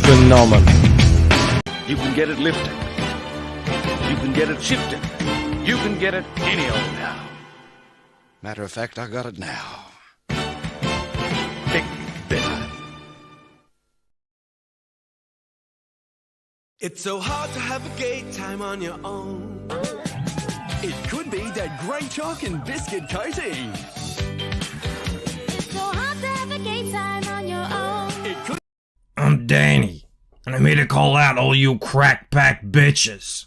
Phenomenal. You can get it lifted. You can get it shifted. You can get it any old now. Matter of fact, I got it now. Big better. It's so hard to have a gay time on your own. It could be that great chalk and biscuit coating. It's so hard to have a gay time on your own. It could. I'm Danny, and I'm here to call out all you crack pack bitches.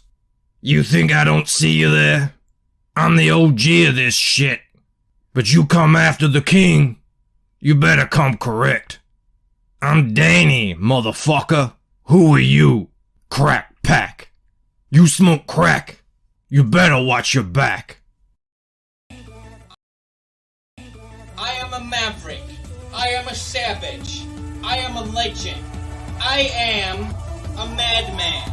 You think I don't see you there? I'm the OG of this shit. But you come after the king, you better come correct. I'm Danny, motherfucker. Who are you? Crack pack. You smoke crack. You better watch your back. I am a maverick. I am a savage. I am a legend. I am a madman.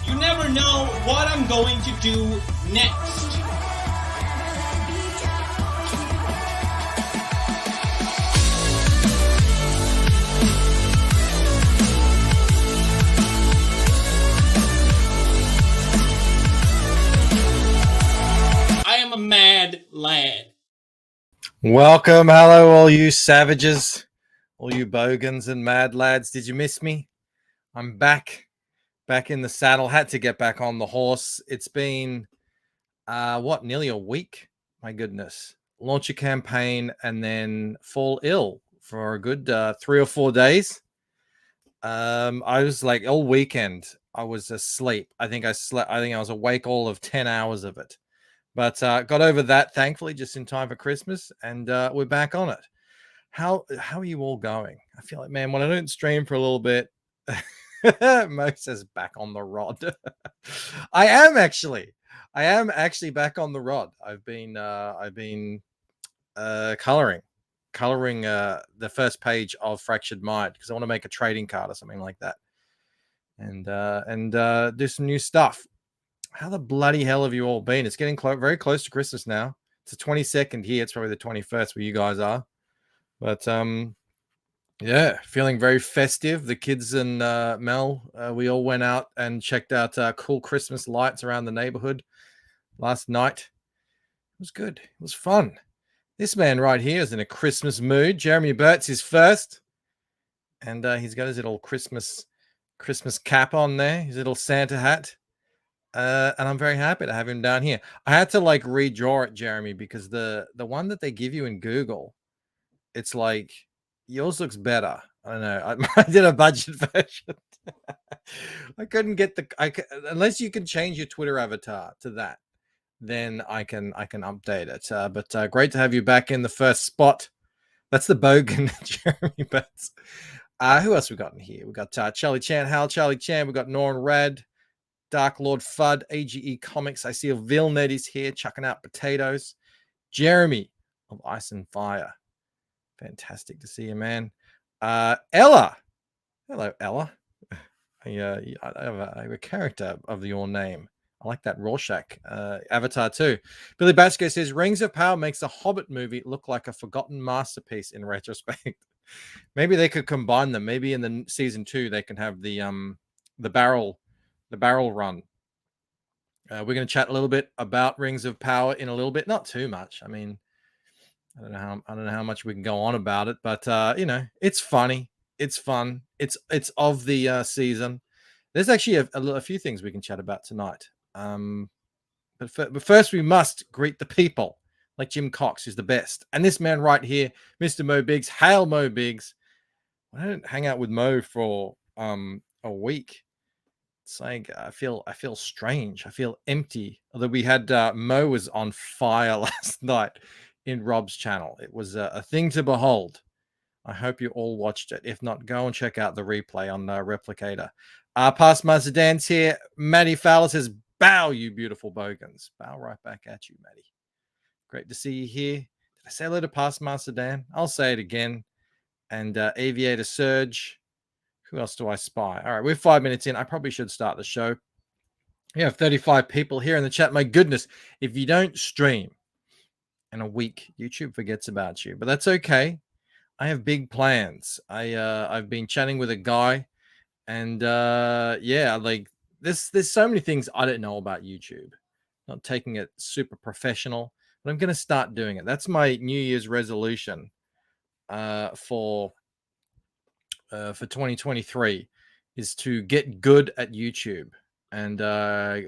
You never know what I'm going to do next. I am a mad lad. Welcome, hello, all you savages, all you bogans and mad lads. Did you miss me? I'm back in the saddle. Had to get back on the horse. It's been, nearly a week? My goodness. Launch a campaign and then fall ill for a good 3 or 4 days. I was like, all weekend, I was asleep. I think I was awake all of 10 hours of it. But got over that, thankfully, just in time for Christmas, and we're back on it. How are you all going? I feel like, man, when I don't stream for a little bit, Mo says back on the rod. I am actually back on the rod. I've been coloring the first page of Fractured Mind because I want to make a trading card or something like that, and do some new stuff. How the bloody hell have you all been? It's getting very close to Christmas now. It's the 22nd here. It's probably the 21st where you guys are. But yeah, feeling very festive. The kids and Mel, we all went out and checked out cool Christmas lights around the neighborhood last night. It was good. It was fun. This man right here is in a Christmas mood. Jeremy Burt's is first. And he's got his little Christmas cap on there, his little Santa hat. And I'm very happy to have him down here. I had to like redraw it, Jeremy, because the one that they give you in Google, it's like yours looks better. I don't know. I did a budget version. I couldn't get unless you can change your Twitter avatar to that, then I can update it. But great to have you back in the first spot. That's the bogan, Jeremy Betts. Who else we got in here? We got Charlie Chan, Hal, Charlie Chan. We got Norn Rad. Dark Lord Fudd, AGE Comics. I see a Vilnet is here chucking out potatoes. Jeremy of Ice and Fire. Fantastic to see you, man. Ella. Hello, Ella. I have a character of your name. I like that Rorschach avatar too. Billy Basco says, Rings of Power makes the Hobbit movie look like a forgotten masterpiece in retrospect. Maybe they could combine them. Maybe in the season 2 they can have the barrel run. We're going to chat a little bit about Rings of Power in a little bit, not too much. I mean, I don't know how much we can go on about it, but it's funny, it's fun, it's of the season. There's actually a few things we can chat about tonight. But first we must greet the people, like Jim Cox, who's the best, and this man right here, Mr. Mo Biggs. Hail, Mo Biggs. I don't hang out with Mo for a week. It's like I feel strange. I feel empty. Although we had Mo was on fire last night. in Rob's channel. It was a thing to behold. I hope you all watched it. If not, go and check out the replay on Replicator. Past Master Dan's here. Maddie Fowler says, bow, you beautiful bogans. Bow right back at you, Maddie. Great to see you here. Did I say hello to Past Master Dan? I'll say it again. And Aviator Surge. Who else do I spy? All right, we're 5 minutes in. I probably should start the show. We have 35 people here in the chat. My goodness, if you don't stream in a week, YouTube forgets about you. But that's okay. I have big plans. I've been chatting with a guy, and yeah, like there's so many things I don't know about YouTube. Not taking it super professional, but I'm going to start doing it. That's my New Year's resolution for 2023 is to get good at YouTube and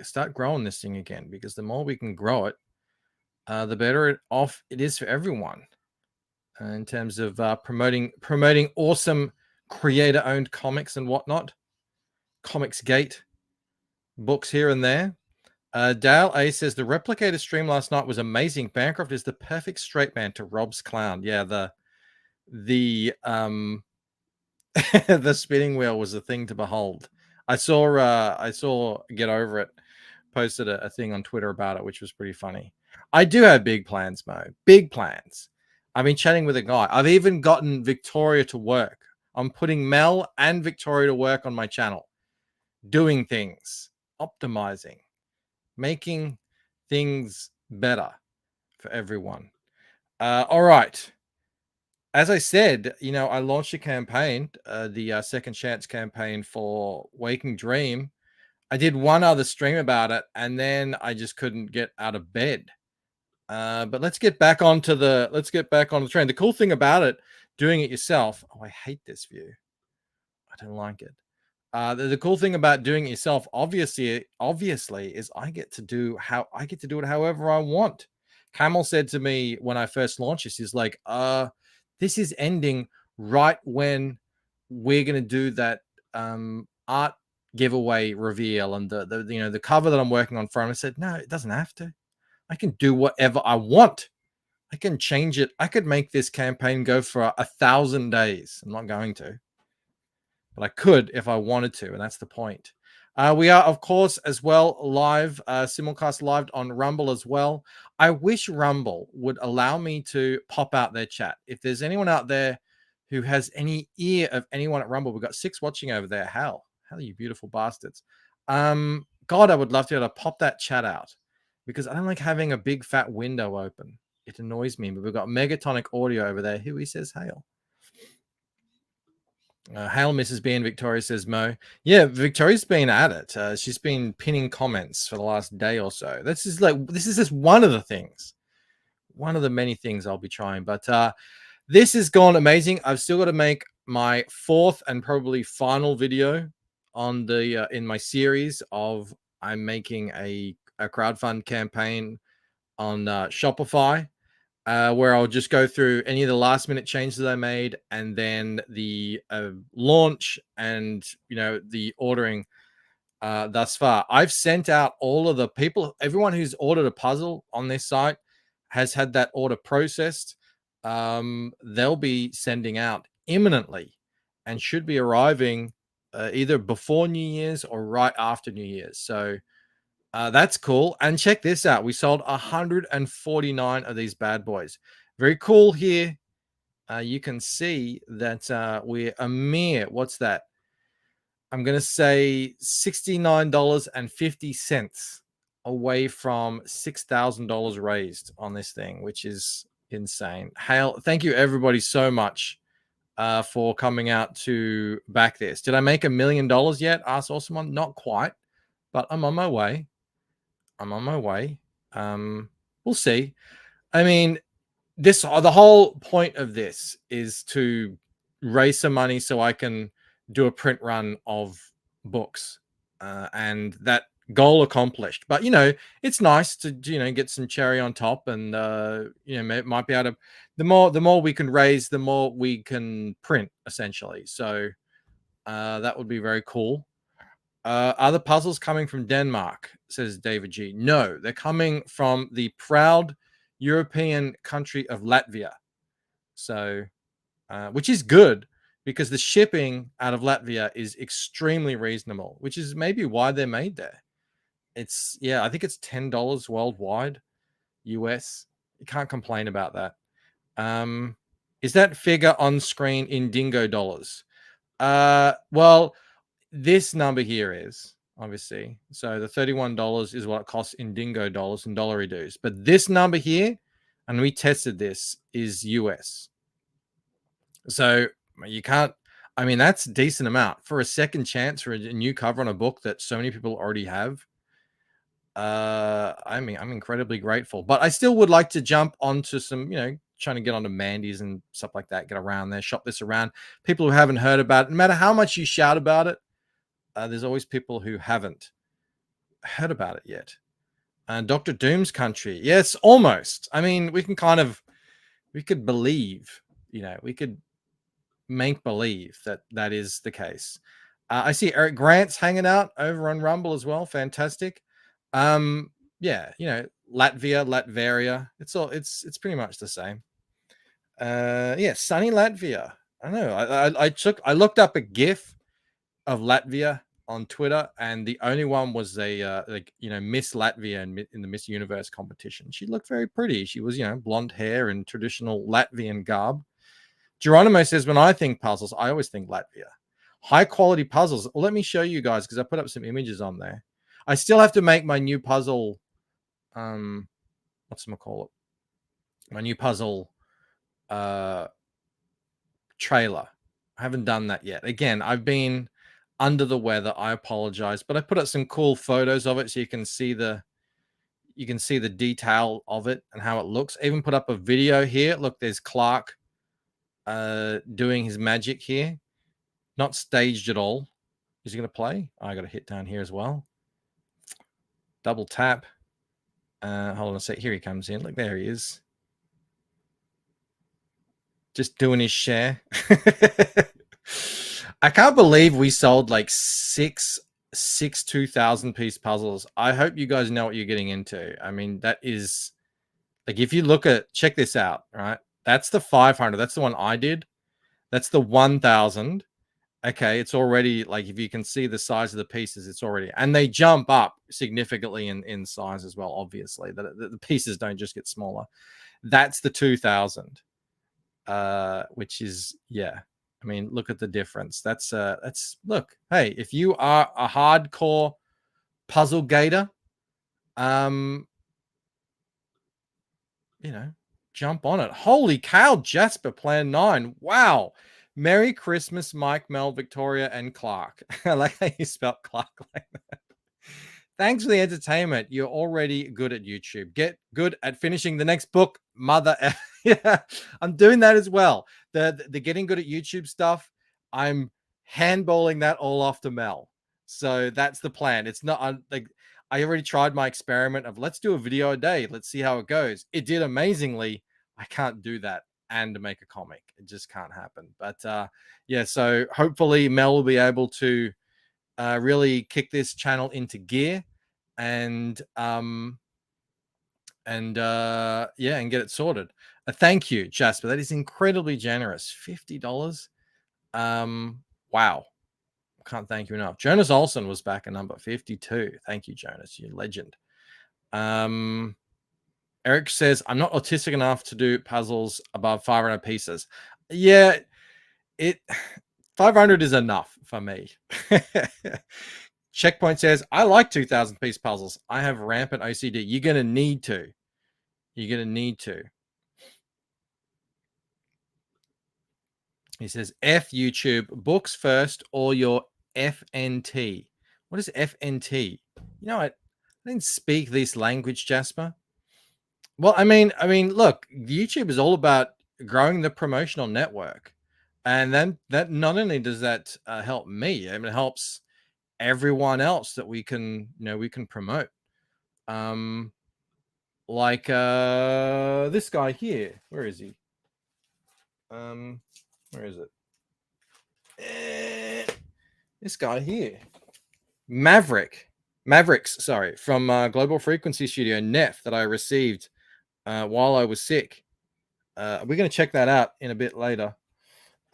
start growing this thing again, because the more we can grow it, the better off it is for everyone in terms of promoting awesome creator-owned comics and whatnot. Comicsgate books here and there. Dale A says the Replicator stream last night was amazing. Bancroft is the perfect straight man to Rob's clown. Yeah, the the spinning wheel was a thing to behold. I saw Get Over It posted a thing on Twitter about it, which was pretty funny. I do have big plans, Mo. Big plans. I've been chatting with a guy. I've even gotten Victoria to work. I'm putting Mel and Victoria to work on my channel, doing things, optimizing, making things better for everyone. All right. As I said, you know, I launched a campaign, the Second Chance campaign for Waking Dream. I did one other stream about it, and then I just couldn't get out of bed. But let's get back onto the train. The cool thing about it, doing it yourself. Oh, I hate this view. I don't like it. The cool thing about doing it yourself, obviously, is I get to do it however I want. Camel said to me when I first launched this, he's like, this is ending right when we're gonna do that art giveaway reveal and the cover that I'm working on for him. I said, no, it doesn't have to. I can do whatever I want. I can change it. I could make this campaign go for 1,000 days. I'm not going to, but I could if I wanted to, and that's the point. We are, of course, as well live, simulcast live on Rumble as well. I wish Rumble would allow me to pop out their chat. If there's anyone out there who has any ear of anyone at Rumble, we've got 6 watching over there. Hell, you beautiful bastards. God, I would love to be able to pop that chat out, because I don't like having a big fat window open. It annoys me. But we've got Megatonic Audio over there. Who he says hail. Hail, Mrs. B, and Victoria says Mo. Yeah, Victoria's been at it. She's been pinning comments for the last day or so. This is just one of the things, one of the many things I'll be trying. But this has gone amazing. I've still got to make my 4th and probably final video on the in my series of I'm making a crowdfund campaign on Shopify. Where I'll just go through any of the last minute changes I made, and then the launch and the ordering thus far. I've sent out all of the people, everyone who's ordered a puzzle on this site has had that order processed. They'll be sending out imminently and should be arriving either before New Year's or right after New Year's. So that's cool. And check this out. We sold 149 of these bad boys. Very cool here. You can see that we're a mere, what's that? I'm going to say $69.50 away from $6,000 raised on this thing, which is insane. Hail, thank you everybody so much for coming out to back this. Did I make $1 million yet? Asked Awesome One. Not quite, but I'm on my way. We'll see. I mean, the whole point of this is to raise some money so I can do a print run of books, and that goal accomplished. But it's nice to get some cherry on top, and might be able to. The more we can raise, the more we can print, essentially. So that would be very cool. Are the puzzles coming from Denmark? Says David G. No, they're coming from the proud European country of Latvia. So, which is good because the shipping out of Latvia is extremely reasonable, which is maybe why they're made there. It's, I think it's $10 worldwide, US. You can't complain about that. Is that figure on screen in dingo dollars? Well, this number here is obviously, so the $31 is what it costs in dingo dollars and dollary dues. But this number here, and we tested this, is US. So you can't, I mean, that's a decent amount for a second chance for a new cover on a book that so many people already have. I mean, I'm incredibly grateful, but I still would like to jump onto some, trying to get onto Mandy's and stuff like that, get around there, shop this around. People who haven't heard about it, no matter how much you shout about it, there's always people who haven't heard about it yet. Dr. Doom's Country. Yes, almost. I mean, we could believe, we could make believe that is the case. I see Eric Grant's hanging out over on Rumble as well. Fantastic. Latvia, Latveria. It's pretty much the same. Sunny Latvia. I don't know. I looked up a GIF of Latvia on Twitter, and the only one was a Miss Latvia in the Miss Universe competition. She looked very pretty. She was blonde hair and traditional Latvian garb. Geronimo says, when I think puzzles, I always think Latvia. High quality puzzles. Well, let me show you guys because I put up some images on there. I still have to make my new puzzle. My new puzzle trailer. I haven't done that yet. Again, I've been under the weather. I apologize, but I put up some cool photos of it so you can see the detail of it and how it looks. I even put up a video here. Look, there's Clark doing his magic here. Not staged at all. Is he going to play? I got to hit down here as well. Double tap. Hold on a sec. Here he comes in. Look, there he is. Just doing his share. I can't believe we sold like six 2,000-piece puzzles. I hope you guys know what you're getting into. I mean, that is like, if you look at, check this out, right? That's the 500. That's the one I did. That's the 1,000. Okay, it's already, like, if you can see the size of the pieces, it's already, and they jump up significantly in size as well, obviously. The pieces don't just get smaller. That's the 2,000, which is, I mean, look at the difference. That's look, hey, if you are a hardcore puzzle gator, jump on it. Holy cow, Jasper Plan 9. Wow. Merry Christmas, Mike, Mel, Victoria, and Clark. I like how you spelled Clark like that. Thanks for the entertainment. You're already good at YouTube. Get good at finishing the next book, mother. Yeah, I'm doing that as well. The getting good at YouTube stuff, I'm handballing that all off to Mel. So that's the plan. It's not like I already tried my experiment of let's do a video a day. Let's see how it goes. It did amazingly. I can't do that and make a comic. It just can't happen. But so hopefully Mel will be able to really kick this channel into gear and get it sorted. Thank you, Jasper. That is incredibly generous. $50. Wow. Can't thank you enough. Jonas Olson was back at number 52. Thank you, Jonas. You're a legend. Eric says, I'm not autistic enough to do puzzles above 500 pieces. Yeah, 500 is enough for me. Checkpoint says, I like 2,000 piece puzzles. I have rampant OCD. You're going to need to. He says, F YouTube, books first or your FNT. What is FNT? You know what? I didn't speak this language, Jasper. Well, I mean, look, YouTube is all about growing the promotional network. And then that not only does that help me, I mean, it helps everyone else that we can promote. Like this guy here. Where is he? Where is it? This guy here. Mavericks, sorry, from Global Frequency Studio, Neff, that I received while I was sick. We're going to check that out in a bit later.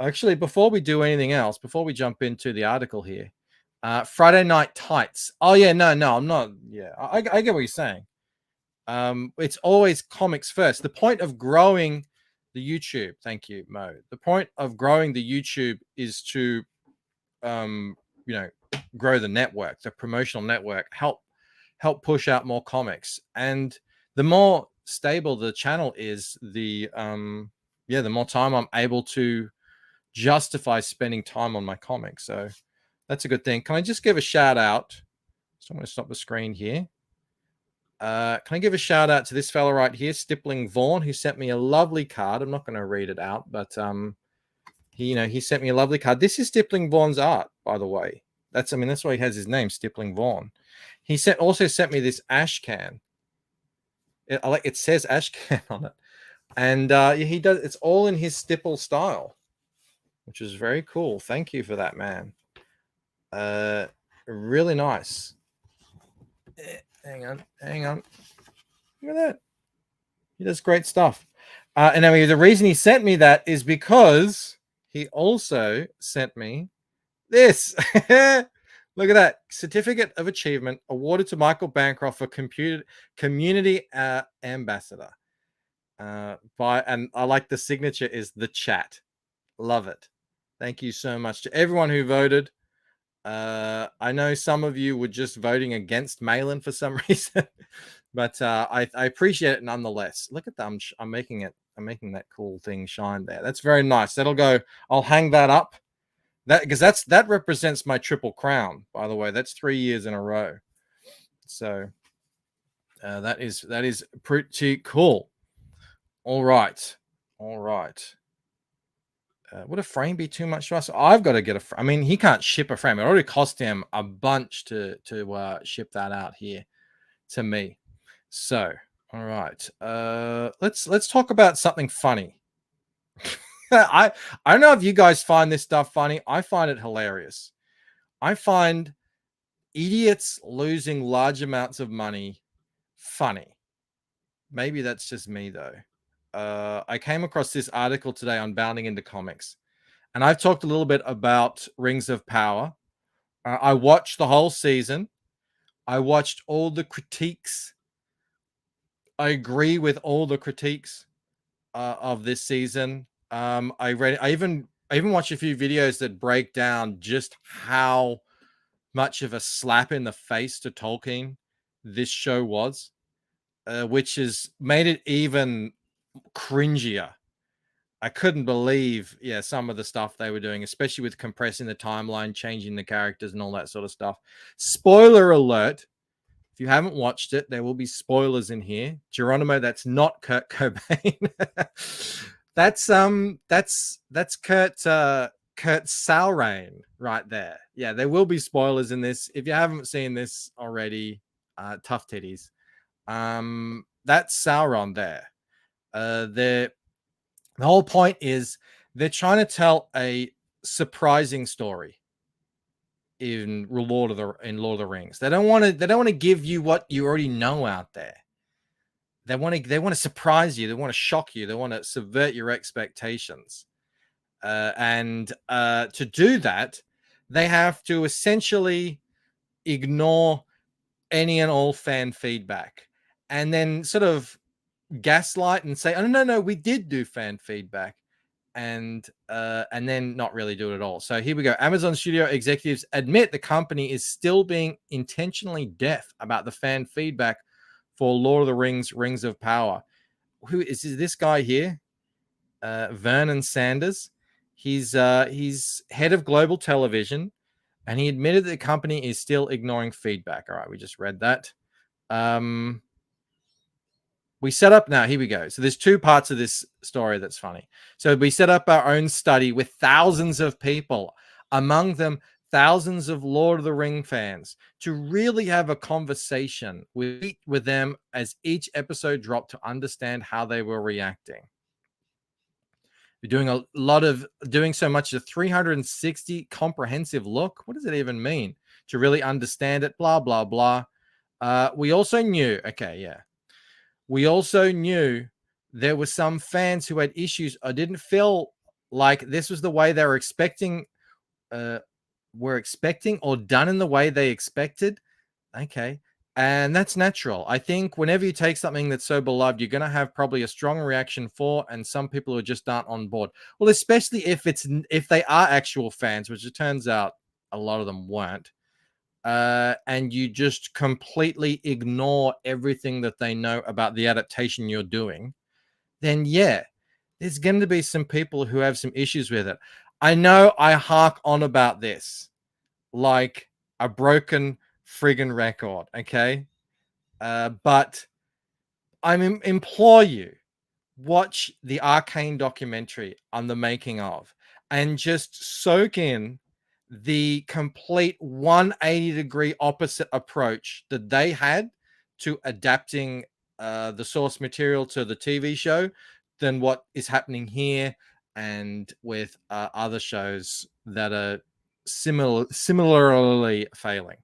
Actually, before we do anything else, before we jump into the article here, Friday Night Tights. Oh yeah, no, I'm not. Yeah, I get what you're saying. It's always comics first. The point of growing the YouTube, thank you, Mo. The point of growing the YouTube is to, grow the network, the promotional network, help push out more comics. And the more stable the channel is, the more time I'm able to justify spending time on my comics. So that's a good thing. Can I just give a shout out? So I'm going to stop the screen here. Can I give a shout out to this fella right here, Stippling Vaughn, who sent me a lovely card. I'm not going to read it out, but he sent me a lovely card. This is Stippling Vaughn's art, by the way. That's why he has his name, Stippling Vaughn. He also sent me this ash can. It says ash can on it, and he does. It's all in his stipple style, which is very cool. Thank you for that, man. Really nice. Hang on. Look at that. He does great stuff. And I mean, the reason he sent me that is because he also sent me this. Look at that. Certificate of Achievement awarded to Michael Bancroft for Community Ambassador. And I like the signature is The Chat. Love it. Thank you so much to everyone who voted. I know some of you were just voting against Malin for some reason, but I appreciate it nonetheless. Look at them. I'm making that cool thing shine there. That's very nice. That'll go. I'll hang that up. That represents my Triple Crown, by the way. That's 3 years in a row. So that is pretty cool. All right. Would a frame be too much to us? I've got to get I mean, he can't ship a frame. It already cost him a bunch to ship that out here to me. So, all right. Let's talk about something funny. I don't know if you guys find this stuff funny. I find it hilarious. I find idiots losing large amounts of money funny. Maybe that's just me though. I came across this article today on Bounding into Comics, and I've talked a little bit about Rings of Power. I watched the whole season. I watched all the critiques. I agree with all the critiques of this season. I even watched a few videos that break down just how much of a slap in the face to Tolkien this show was, which has made it even cringier. I couldn't believe, some of the stuff they were doing, especially with compressing the timeline, changing the characters and all that sort of stuff. Spoiler alert. If you haven't watched it, there will be spoilers in here. Geronimo, that's not Kurt Cobain. That's Kurt Saurain right there. Yeah, there will be spoilers in this. If you haven't seen this already, tough titties. That's Sauron there. The whole point is they're trying to tell a surprising story in Lord of the Rings. They don't want to give you what you already know out there. They want to surprise you. They want to shock you. They want to subvert your expectations. And to do that, they have to essentially ignore any and all fan feedback, and then sort of gaslight and say, "Oh no, we did do fan feedback," and then not really do it at all. So here we go. Amazon studio executives admit the company is still being intentionally deaf about the fan feedback for Lord of the Rings, Rings of Power. Who is this guy here? Vernon Sanders. He's head of global television, and he admitted that the company is still ignoring feedback. All right, we just read that. We set up now. Here we go. So there's two parts of this story that's funny. So we set up our own study with thousands of people, among them thousands of Lord of the Ring fans, to really have a conversation with them as each episode dropped to understand how they were reacting. We're doing so much as a 360 comprehensive look. What does it even mean? To really understand it, blah, blah, blah. We also knew, we also knew there were some fans who had issues or didn't feel like this was the way they were expecting or done in the way they expected. Okay. And that's natural. I think whenever you take something that's so beloved, you're going to have probably a strong reaction for, and some people who just aren't on board. Well, especially if they are actual fans, which it turns out a lot of them weren't. And you just completely ignore everything that they know about the adaptation you're doing, then yeah, there's going to be some people who have some issues with it. I know I hark on about this like a broken friggin' record, okay? But I implore you, watch the Arcane documentary on the making of and just soak in the complete 180-degree opposite approach that they had to adapting the source material to the TV show than what is happening here and with other shows that are similarly failing.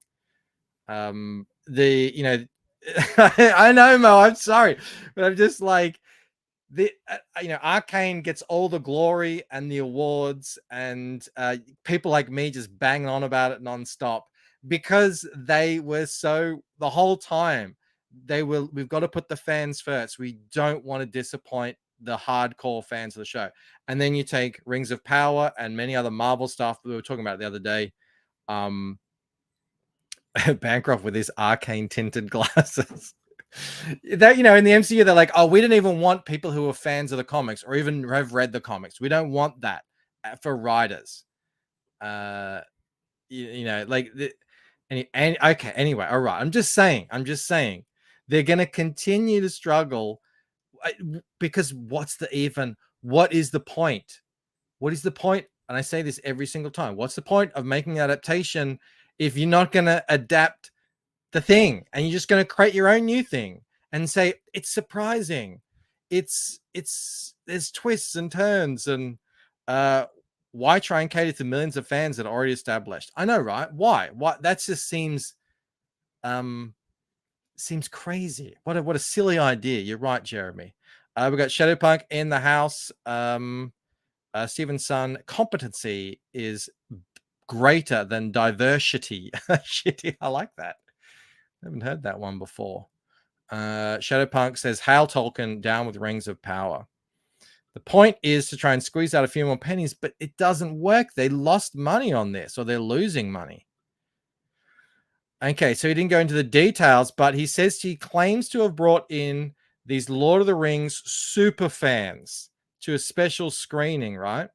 I know, Mo, I'm sorry, but I'm just like, Arcane gets all the glory and the awards, and people like me just bang on about it nonstop because they were so the whole time we've got to put the fans first. We don't want to disappoint the hardcore fans of the show. And then you take Rings of Power and many other Marvel stuff that we were talking about the other day. Bancroft with his Arcane tinted glasses. That, in the MCU, they're like, oh, we didn't even want people who are fans of the comics or even have read the comics. We don't want that for writers. Okay, anyway, all right. I'm just saying they're going to continue to struggle because what is the point? What is the point? And I say this every single time. What's the point of making an adaptation if you're not going to adapt the thing and you're just going to create your own new thing and say it's surprising, there's twists and turns, and why try and cater to millions of fans that are already established? I know, right? Why that just seems crazy. What a silly idea. You're right, Jeremy. We got Shadowpunk in the house. Steven's son, competency is greater than diversity. Shitty. I like that. I haven't heard that one before. Shadowpunk says, hail Tolkien, down with Rings of Power. The point is to try and squeeze out a few more pennies, but it doesn't work. They lost money on this, or they're losing money. Okay, so he didn't go into the details, but he says he claims to have brought in these Lord of the Rings super fans to a special screening, right?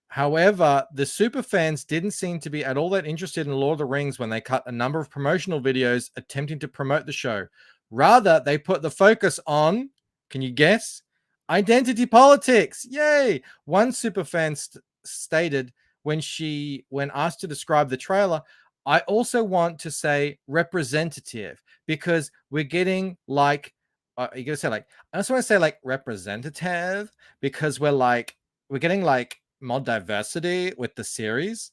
However, the super fans didn't seem to be at all that interested in Lord of the Rings when they cut a number of promotional videos attempting to promote the show. Rather, they put the focus on, can you guess? Identity politics. Yay! One super fan stated when asked to describe the trailer, I also want to say representative because we're getting like, you gotta say like, I just want to say like representative because we're getting like more diversity with the series.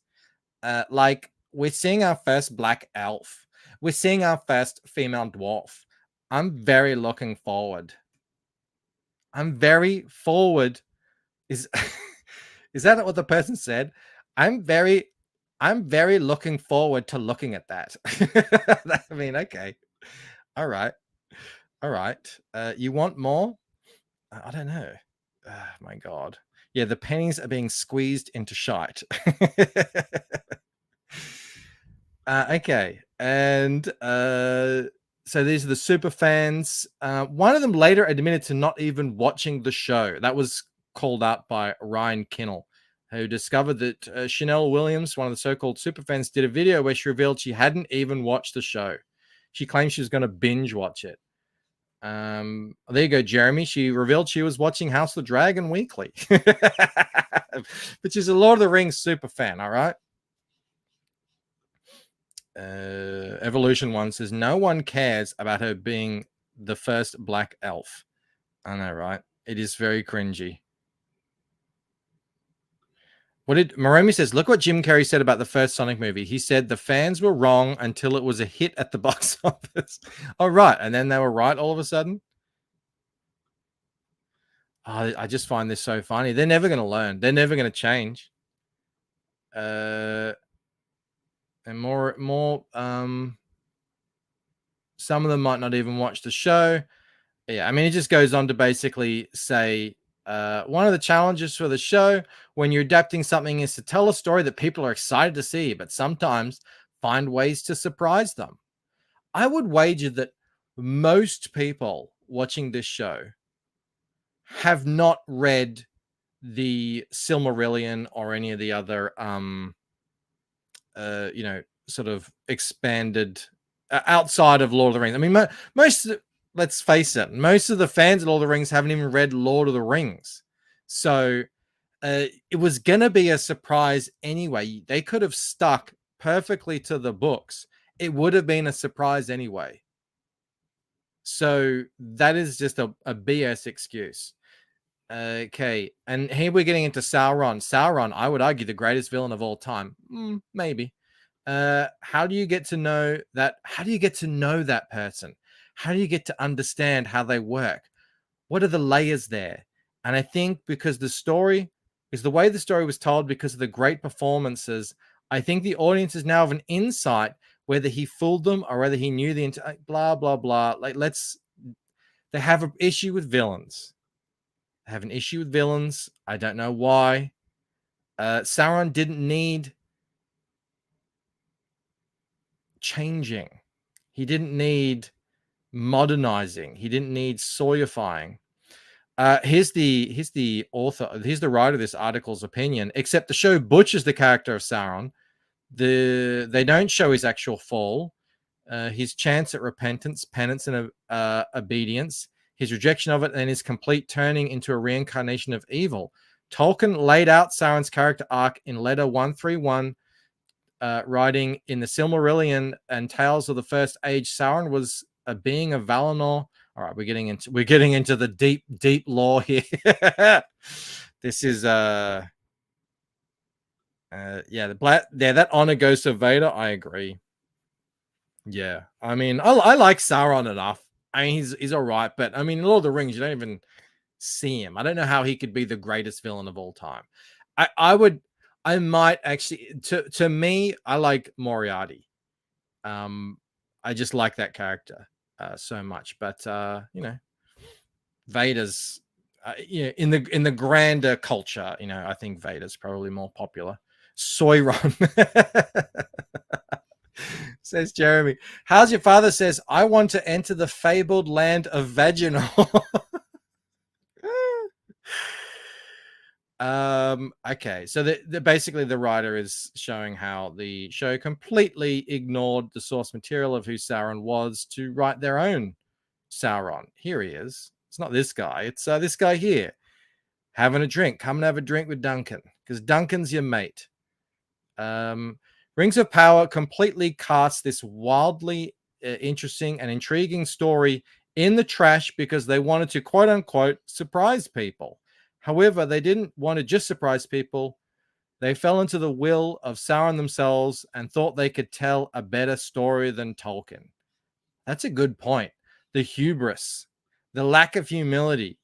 Like we're seeing our first black elf. We're seeing our first female dwarf. I'm very looking forward. Is is that what the person said? I'm very looking forward to looking at that. I mean, okay. All right. You want more? I don't know. Oh, my God. Yeah, the pennies are being squeezed into shite. Okay. And so these are the super fans. One of them later admitted to not even watching the show. That was called out by Ryan Kinnell, who discovered that Chanel Williams, one of the so-called superfans, did a video where she revealed she hadn't even watched the show. She claimed she was going to binge watch it. There you go, Jeremy. She revealed she was watching House of the Dragon weekly. But she's a Lord of the Rings super fan, all right? Evolution 1 says, no one cares about her being the first black elf. I know, right? It is very cringy. What did Moromi says? Look what Jim Carrey said about the first Sonic movie. He said the fans were wrong until it was a hit at the box office. Oh, right. And then they were right all of a sudden. Oh, I just find this so funny. They're never going to learn. They're never going to change. And more, some of them might not even watch the show. Yeah, I mean, it just goes on to basically say one of the challenges for the show when you're adapting something is to tell a story that people are excited to see, but sometimes find ways to surprise them. I would wager that most people watching this show have not read the Silmarillion or any of the other, sort of expanded outside of Lord of the Rings. I mean, let's face it, most of the fans of Lord of the Rings haven't even read Lord of the Rings. So it was going to be a surprise anyway. They could have stuck perfectly to the books. It would have been a surprise anyway. So that is just a BS excuse. Okay, and here we're getting into Sauron. Sauron, I would argue, the greatest villain of all time. Maybe. How do you get to know that? How do you get to know that person? How do you get to understand how they work? What are the layers there? And I think because the story is the way the story was told, because of the great performances, I think the audiences now have an insight whether he fooled them or whether he knew the blah, blah, blah. Like, they have an issue with villains. They have an issue with villains. I don't know why. Sauron didn't need changing. He didn't need modernizing. He didn't need Sawyerifying. Here's the author. Here's the writer of this article's opinion. Except the show butchers the character of Sauron. They don't show his actual fall, his chance at repentance, penance, and obedience, his rejection of it, and his complete turning into a reincarnation of evil. Tolkien laid out Sauron's character arc in letter 131, writing in the Silmarillion and Tales of the First Age. Sauron was a being of Valinor. All right, we're getting into the deep lore here. This is that honor goes to Vader. I agree. Yeah, I mean, I like Sauron enough. I mean, he's all right, but I mean, in Lord of the Rings, you don't even see him. I don't know how he could be the greatest villain of all time. I might actually, to me, I like Moriarty. I just like that character so much, but Vader's in the grander culture, I think Vader's probably more popular. Sauron. Says Jeremy. How's your father? Says, I want to enter the fabled land of Vaginal. Okay, so basically the writer is showing how the show completely ignored the source material of who Sauron was to write their own Sauron. Here he is. It's not this guy. It's this guy here. Having a drink. Come and have a drink with Duncan, because Duncan's your mate. Rings of Power completely casts this wildly interesting and intriguing story in the trash because they wanted to, quote unquote, surprise people. However, they didn't want to just surprise people. They fell into the will of Sauron themselves and thought they could tell a better story than Tolkien. That's a good point. The hubris, the lack of humility,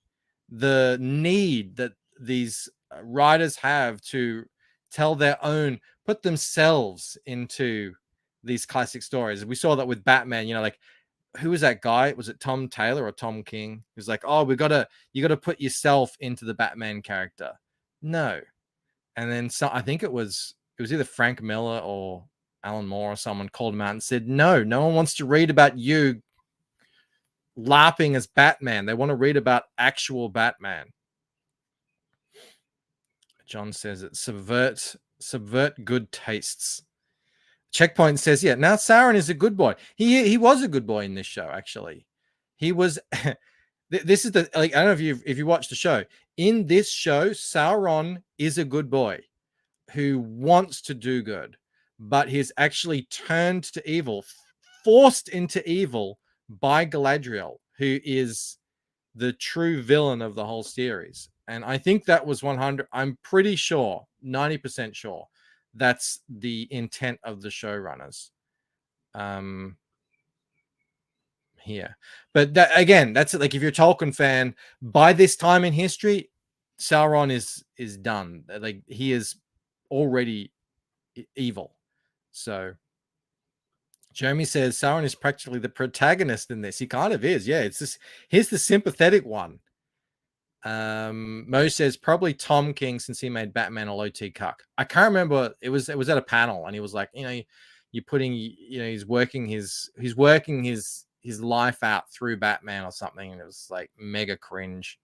the need that these writers have to tell their own, put themselves into these classic stories. We saw that with Batman, like, who was that guy? Was it Tom Taylor or Tom King? He was like, oh, you got to put yourself into the Batman character. No. And then I think it was either Frank Miller or Alan Moore or someone called him out and said, no one wants to read about you LARPing as Batman. They want to read about actual Batman. John says it subvert good tastes. Checkpoint says, yeah, now Sauron is a good boy. He was a good boy in this show, actually. He was this is the, like, I don't know if you watch the show. In this show, Sauron is a good boy who wants to do good, but he's actually turned to evil, forced into evil by Galadriel, who is the true villain of the whole series. And I think that was 100. I'm pretty sure, 90% sure that's the intent of the showrunners. Here, but that, again, that's like, if you're a Tolkien fan, by this time in history, Sauron is done. Like, he is already evil. So Jeremy says Sauron is practically the protagonist in this. He kind of is. Yeah, it's just, he's the sympathetic one. Mo says probably Tom King, since he made Batman a low T cuck. I can't remember. It was at a panel, and he was like, you're putting, he's working his life out through Batman or something, and it was like mega cringe.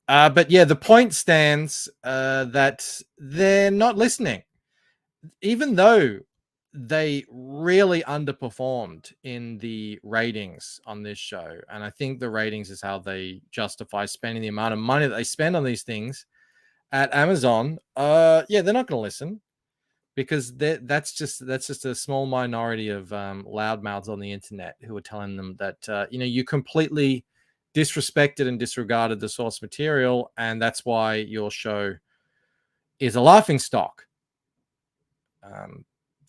But yeah, the point stands that they're not listening, even though they really underperformed in the ratings on this show. And I think the ratings is how they justify spending the amount of money that they spend on these things at Amazon. Yeah, they're not going to listen, because that's just a small minority of loudmouths on the internet who are telling them that you completely disrespected and disregarded the source material, and that's why your show is a laughingstock.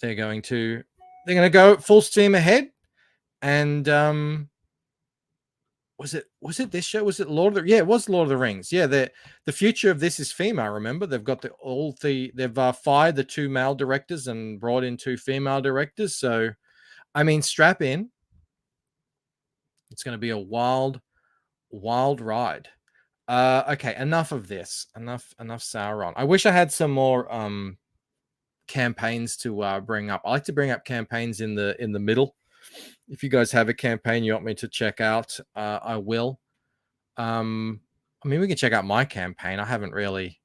They're going to go full steam ahead, and was it this show? Was it Lord of the? Yeah, it was Lord of the Rings. Yeah, the future of this is female. Remember, they've got they've fired the 2 male directors and brought in 2 female directors. So, I mean, strap in. It's going to be a wild ride. Okay, enough of this. Enough Sauron. I wish I had some more campaigns to bring up. I like to bring up campaigns in the middle. If you guys have a campaign you want me to check out, I will. I mean, we can check out my campaign. I haven't really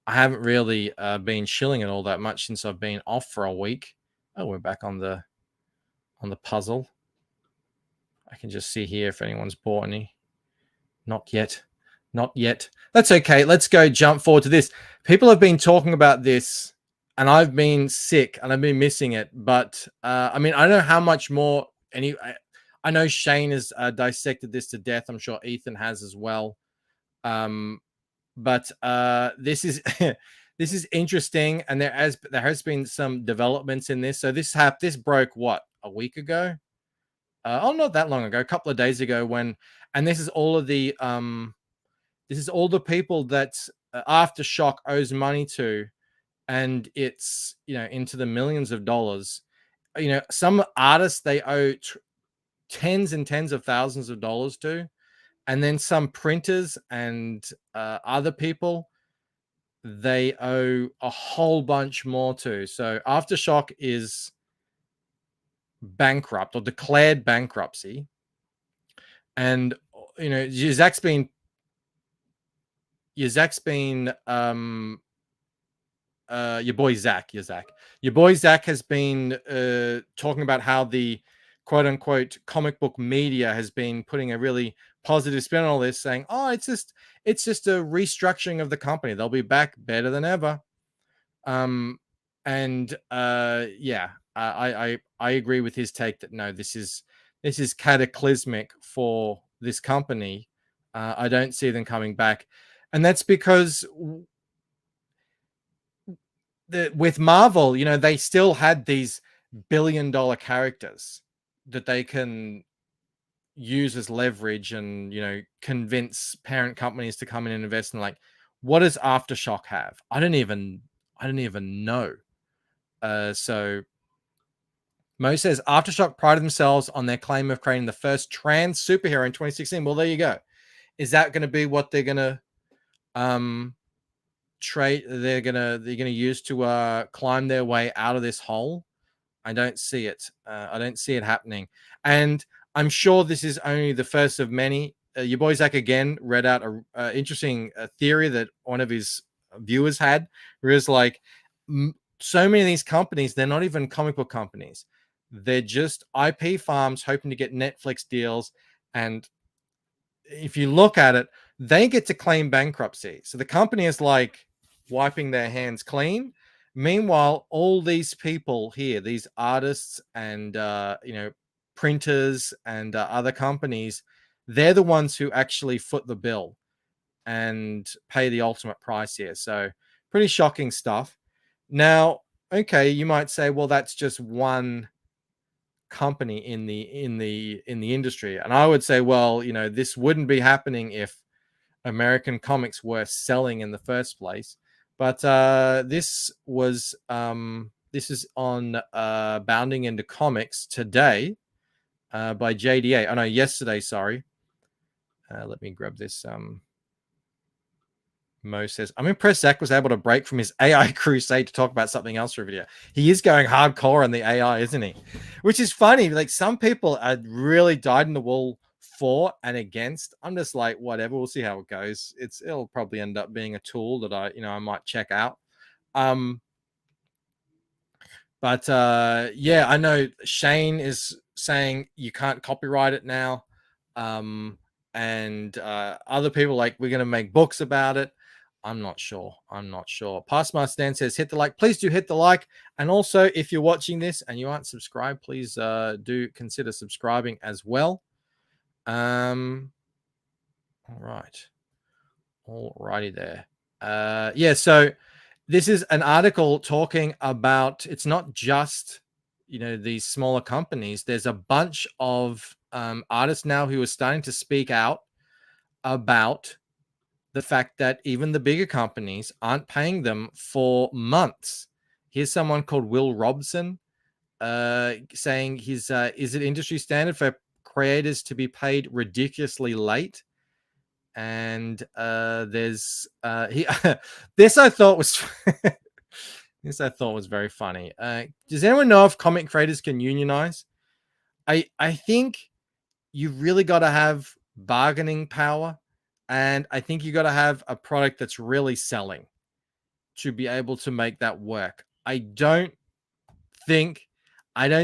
been shilling it all that much since I've been off for a week. Oh, we're back on the puzzle. I can just see here if anyone's bought any. Not yet. That's okay. Let's go jump forward to this. People have been talking about this, and I've been sick and I've been missing it. But I mean, I don't know how much more. I know Shane has dissected this to death. I'm sure Ethan has as well. But this is this is interesting, and there has been some developments in this. So this broke what, a week ago? Not that long ago, a couple of days ago, and this is all of the people that Aftershock owes money to, and it's into the millions of dollars. Some artists they owe tens and tens of thousands of dollars to, and then some printers and other people they owe a whole bunch more to. So Aftershock is bankrupt or declared bankruptcy, and Yazak's been your boy Zach has been talking about how the quote unquote comic book media has been putting a really positive spin on all this, saying, oh, it's just a restructuring of the company, they'll be back better than ever. I agree with his take that no, this is cataclysmic for this company. I don't see them coming back, and that's because with Marvel, they still had these billion-dollar characters that they can use as leverage and convince parent companies to come in and invest in. Like, what does Aftershock have? I don't even know. So Mo says Aftershock prided themselves on their claim of creating the first trans superhero in 2016. Well, there you go. Is that going to be what they're going to they're going to use to climb their way out of this hole? I don't see it. I don't see it happening. And I'm sure this is only the first of many. Your boy Zach again read out a interesting theory that one of his viewers had, where it's like, so many of these companies, they're not even comic book companies. They're just IP farms hoping to get Netflix deals. And if you look at it, they get to claim bankruptcy. So the company is like wiping their hands clean. Meanwhile, all these people here, these artists and, printers and other companies, they're the ones who actually foot the bill. and pay the ultimate price here. So pretty shocking stuff. Now, okay, you might say, well, that's just one company in the industry, and I would say, well, this wouldn't be happening if American comics were selling in the first place. But this is on Bounding into Comics today by JDA. Oh no, yesterday. Sorry. Let me grab this. Mo says, I'm impressed Zach was able to break from his AI crusade to talk about something else for a video. He is going hardcore on the AI, isn't he? Which is funny. Like, some people are really dyed in the wool for and against. I'm just like, whatever, we'll see how it goes. It'll probably end up being a tool that I might check out. But yeah, I know Shane is saying you can't copyright it now. And other people like, we're going to make books about it. I'm not sure. Past My Stand says, hit the like. Please do hit the like. And also, if you're watching this and you aren't subscribed, please do consider subscribing as well. All right. Alrighty there. Yeah, so this is an article talking about, it's not just, these smaller companies. There's a bunch of artists now who are starting to speak out about the fact that even the bigger companies aren't paying them for months. Here's someone called Will Robson saying is it industry standard for creators to be paid ridiculously late? And there's this I thought was this I thought was very funny. Does anyone know if comic creators can unionize? I think you really got to have bargaining power, and I think you got to have a product that's really selling to be able to make that work. I don't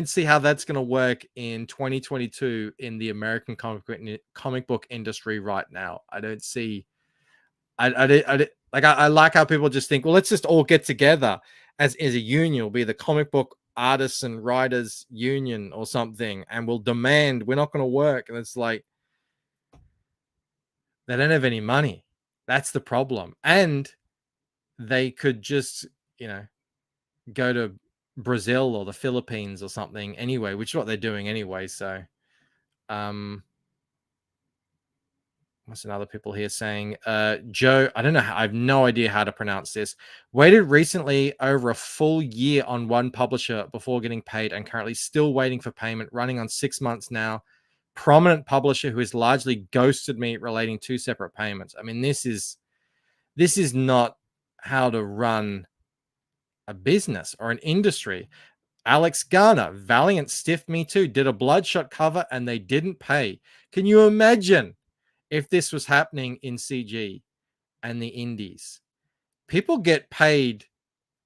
see how that's going to work in 2022 in the American comic book industry right now. I don't see. I like how people just think, well, let's just all get together as a union. It'll be the Comic Book Artists and Writers Union or something, and we'll demand we're not going to work. And it's like, they don't have any money. That's the problem. And they could just, go to Brazil or the Philippines or something anyway, which is what they're doing anyway. So, what's another people here saying? Joe, I don't know. I have no idea how to pronounce this. Waited recently over a full year on one publisher before getting paid, and currently still waiting for payment, running on 6 months now. Prominent publisher who has largely ghosted me relating to separate payments. I mean, this is not how to run a business or an industry. Alex Garner, Valiant stiffed me too, did a Bloodshot cover and they didn't pay. Can you imagine if this was happening in CG and the indies? People get paid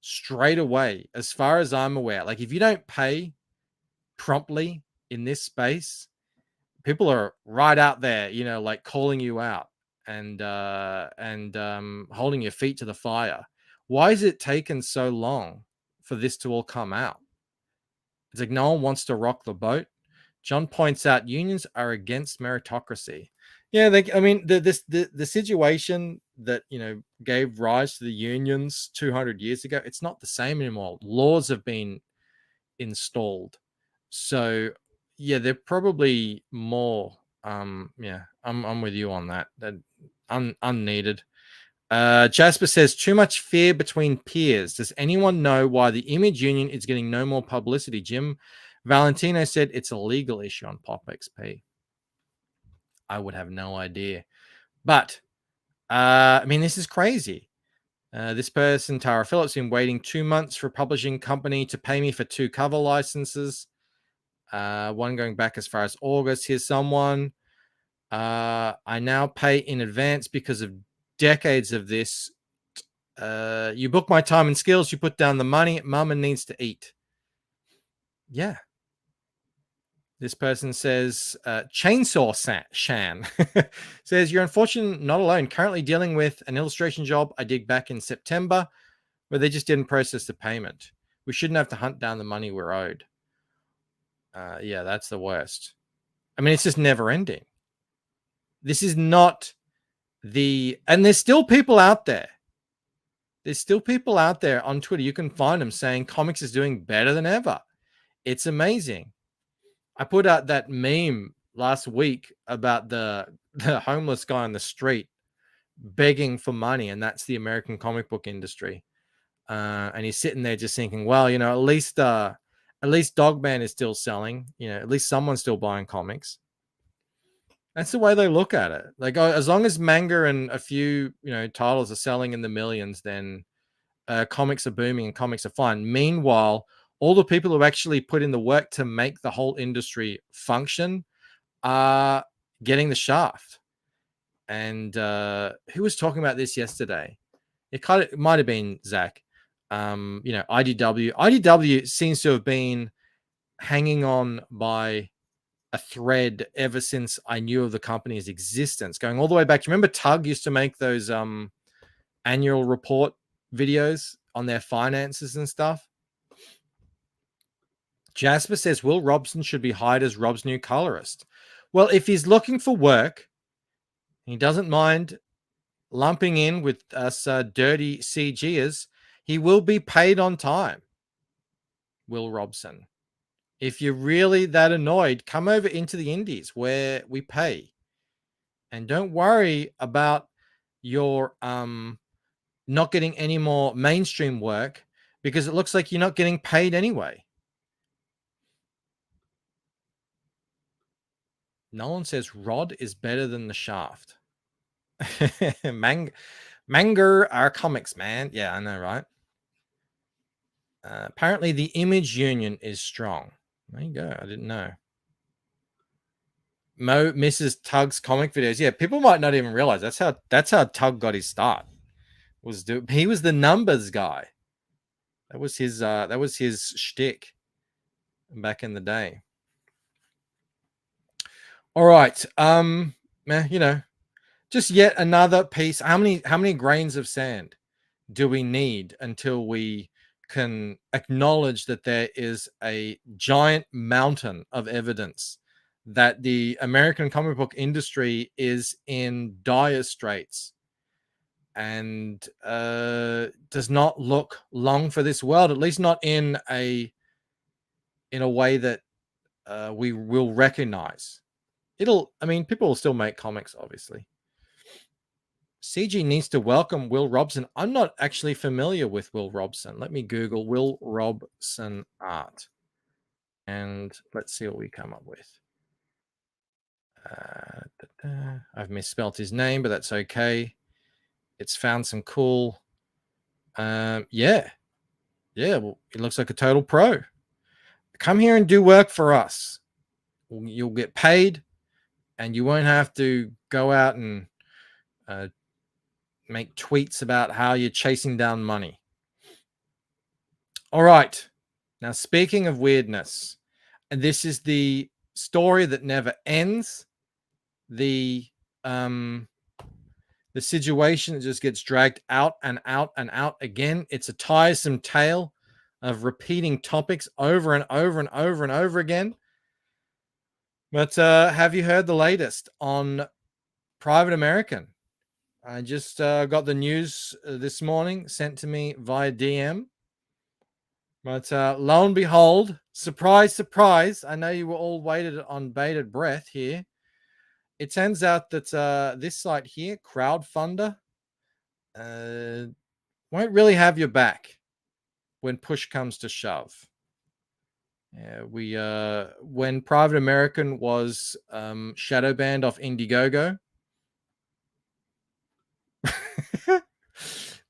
straight away, as far as I'm aware. Like, if you don't pay promptly in this space, people are right out there, like calling you out and holding your feet to the fire. Why is it taken so long for this to all come out? It's like no one wants to rock the boat. John points out unions are against meritocracy. Yeah, the situation that gave rise to the unions 200 years ago, it's not the same anymore. Laws have been installed, so yeah, they're probably more. Yeah, I'm with you on that. That unneeded. Jasper says too much fear between peers. Does anyone know why the Image Union is getting no more publicity? Jim Valentino said it's a legal issue on Pop XP. I would have no idea, but I mean, this is crazy. This person, Tara Phillips, been waiting 2 months for a publishing company to pay me for 2 cover licenses. One going back as far as August. Here's someone. I now pay in advance because of decades of this. You book my time and skills, you put down the money. Mama needs to eat. Yeah. This person says, Chainsaw Shan says, you're unfortunately not alone. Currently dealing with an illustration job I did back in September where they just didn't process the payment. We shouldn't have to hunt down the money we're owed. Yeah, that's the worst. I mean, it's just never ending. This is not and there's still people out there. There's still people out there on Twitter. You can find them saying comics is doing better than ever. It's amazing. I put out that meme last week about the homeless guy on the street begging for money, and that's the American comic book industry. And he's sitting there just thinking, well, you know, at least Dogman is still selling. You know, at least someone's still buying comics. That's the way they look at it. Like, as long as manga and a few, you know, titles are selling in the millions, then comics are booming and comics are fine. Meanwhile, all the people who actually put in the work to make the whole industry function are getting the shaft. And who was talking about this yesterday? It might have been Zach. You know, IDW seems to have been hanging on by a thread ever since I knew of the company's existence, going all the way back. Remember Tug used to make those annual report videos on their finances and stuff? Jasper says Will Robson should be hired as Rob's new colorist. Well, if he's looking for work, he doesn't mind lumping in with us dirty CGers, he will be paid on time. Will Robson. If you're really that annoyed, come over into the indies where we pay. And don't worry about your not getting any more mainstream work, because it looks like you're not getting paid anyway. Nolan says Rod is better than the Shaft. Manga are comics, man. Yeah, I know, right? Apparently the Image Union is strong. There you go. I didn't know. Mo misses Tug's comic videos. Yeah, people might not even realize that's how Tug got his start. He was the numbers guy. That was his shtick back in the day. All right. You know, just yet another piece. How many grains of sand do we need until we can acknowledge that there is a giant mountain of evidence that the American comic book industry is in dire straits and does not look long for this world, at least not in a way that we will recognize. People will still make comics, obviously. CG needs to welcome Will Robson. I'm not actually familiar with Will Robson. Let me Google Will Robson art. And let's see what we come up with. I've misspelled his name, but that's okay. It's found some cool. Yeah. Well, it looks like a total pro. Come here and do work for us. You'll get paid, and you won't have to go out and make tweets about how you're chasing down money. All right. Now, speaking of weirdness, and this is the story that never ends. The situation that just gets dragged out and out and out again. It's a tiresome tale of repeating topics over and over and over and over again. But have you heard the latest on Private American? I just got the news this morning sent to me via DM. But lo and behold, surprise, surprise. I know you were all waited on bated breath here. It turns out that this site here, Crowdfunder, won't really have your back when push comes to shove. When Private American was shadow banned off Indiegogo,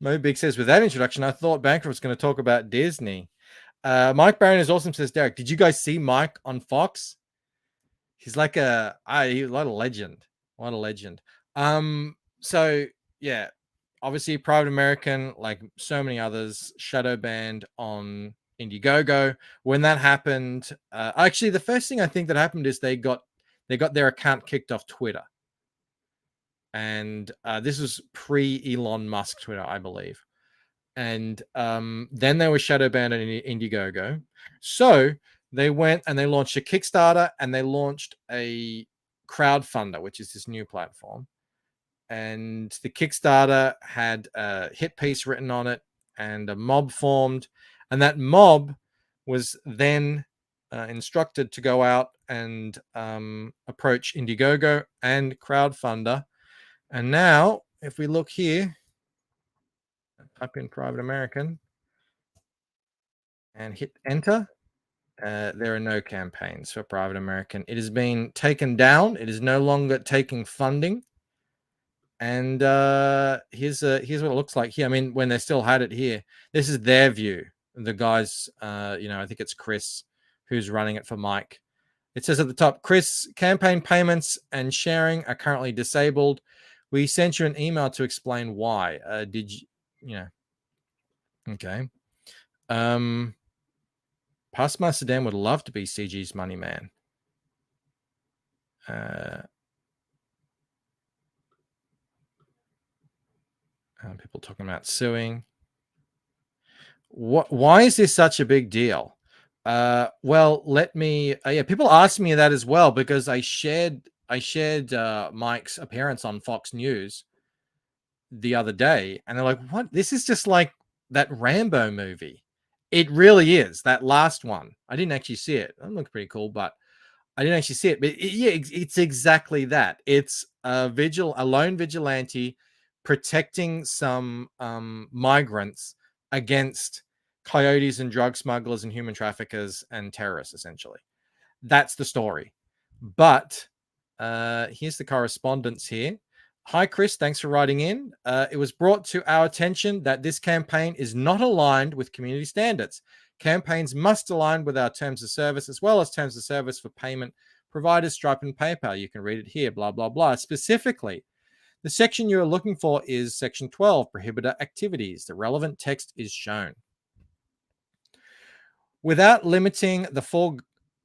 Mo Big says, with that introduction, I thought Bankrupt was going to talk about Disney. Mike Barron is awesome, says Derek. Did you guys see Mike on Fox? He's like a legend. What a legend. So yeah, obviously Private American, like so many others, shadow banned on Indiegogo. When that happened, actually the first thing I think that happened is they got their account kicked off Twitter. And this was pre-Elon Musk Twitter, I believe. And then they were shadow banned on Indiegogo. So they went and they launched a Kickstarter and they launched a crowdfunder, which is this new platform. and the Kickstarter had a hit piece written on it, and a mob formed, and that mob was then instructed to go out and approach Indiegogo and Crowdfunder. And now, if we look here, type in Private American and hit enter, there are no campaigns for Private American. It has been taken down. It is no longer taking funding. And here's what it looks like here. I mean, when they still had it here, this is their view. The guys, I think it's Chris who's running it for Mike. It says at the top, Chris, campaign payments and sharing are currently disabled. We sent you an email to explain why. Did you, okay. Passmaster Dan would love to be CG's money man. People talking about suing. Why is this such a big deal? Well, let me. People ask me that as well, because I shared Mike's appearance on Fox News the other day, and they're like, "What? This is just like that Rambo movie." It really is. That last one. I didn't actually see it. It looked pretty cool, but I didn't actually see it. But it's exactly that. It's a lone vigilante protecting some migrants against coyotes and drug smugglers and human traffickers and terrorists, essentially. That's the story. But here's the correspondence here. Hi, Chris. Thanks for writing in. It was brought to our attention that this campaign is not aligned with community standards. Campaigns must align with our terms of service, as well as terms of service for payment providers, Stripe and PayPal. You can read it here, blah, blah, blah. Specifically, the section you are looking for is section 12, prohibited activities. The relevant text is shown. Without limiting the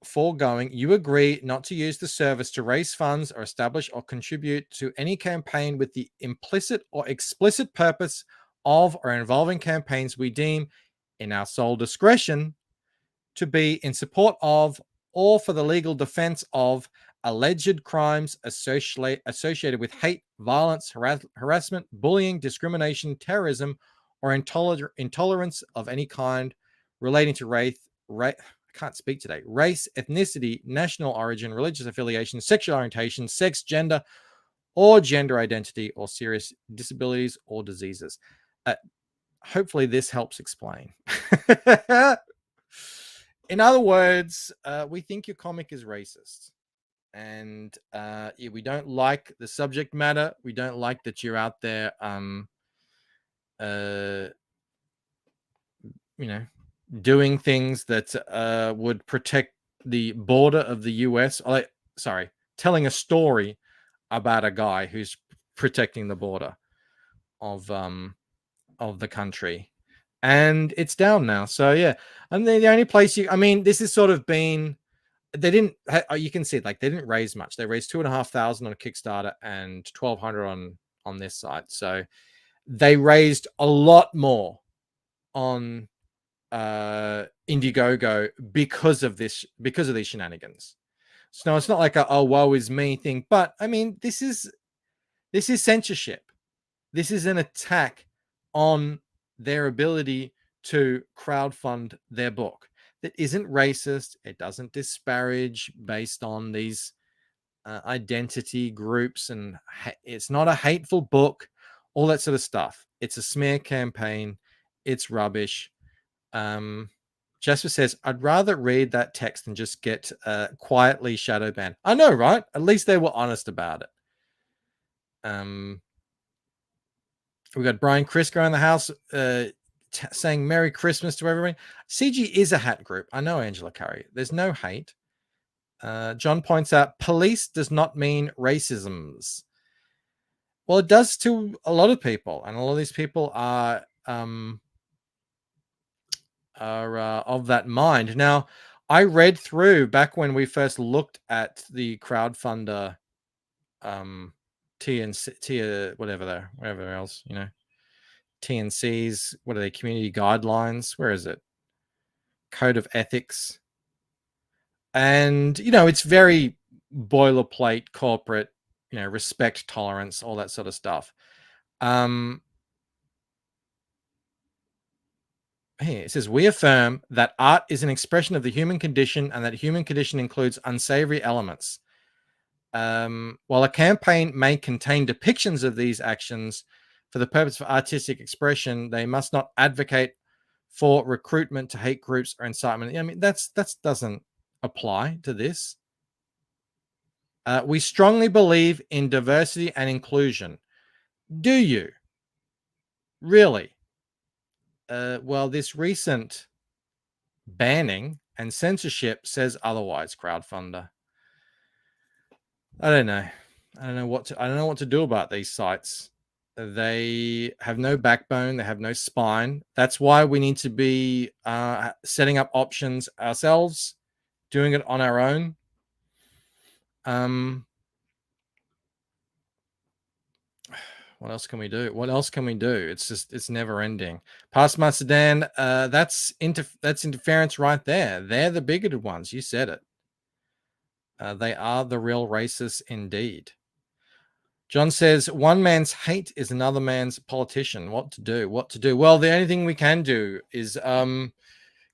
foregoing, you agree not to use the service to raise funds or establish or contribute to any campaign with the implicit or explicit purpose of or involving campaigns we deem, in our sole discretion, to be in support of or for the legal defense of alleged crimes associated with hate, violence, harassment, bullying, discrimination, terrorism, or intolerance of any kind relating to race, ethnicity, national origin, religious affiliation, sexual orientation, sex, gender, or gender identity, or serious disabilities or diseases. Hopefully this helps explain. In other words, we think your comic is racist. And we don't like the subject matter. We don't like that you're out there, doing things that would protect the border of the US. Telling a story about a guy who's protecting the border of the country. And it's down now. So yeah, and the only place this has sort of been, they didn't, you can see, like, they didn't raise much. They raised $2,500 on a Kickstarter and $1,200 on this site. So they raised a lot more on Indiegogo because of these shenanigans. So it's not like a "oh, woe is me" thing, but I mean, this is censorship. This is an attack on their ability to crowdfund their book. That isn't racist. It doesn't disparage based on these identity groups, and it's not a hateful book, all that sort of stuff. It's a smear campaign. It's rubbish. Jasper says, I'd rather read that text than just get quietly shadow banned. I know, right? At least they were honest about it. We got Brian Crisco in the house saying Merry Christmas to everyone. CG is a hat group. I know, Angela Curry. There's no hate. John points out police does not mean racisms. Well, it does to a lot of people, and a lot of these people are of that mind. Now, I read through back when we first looked at the crowdfunder TNC, whatever else, TNCs, what are they, community guidelines? Where is it? Code of ethics. And, it's very boilerplate corporate respect, tolerance, all that sort of stuff. Here it says, we affirm that art is an expression of the human condition and that human condition includes unsavory elements. While a campaign may contain depictions of these actions for the purpose of artistic expression, they must not advocate for recruitment to hate groups or incitement. I mean, that doesn't apply to this. We strongly believe in diversity and inclusion. Do you? Really? Well, this recent banning and censorship says otherwise, Crowdfunder. I don't know. I don't know what to do about these sites. They have no backbone. They have no spine. That's why we need to be setting up options ourselves, doing it on our own. What else can we do? It's never ending. Past Master Dan, that's interference right there. They're the bigoted ones. You said it. They are the real racists indeed. John says, one man's hate is another man's politician. What to do? Well, the only thing we can do is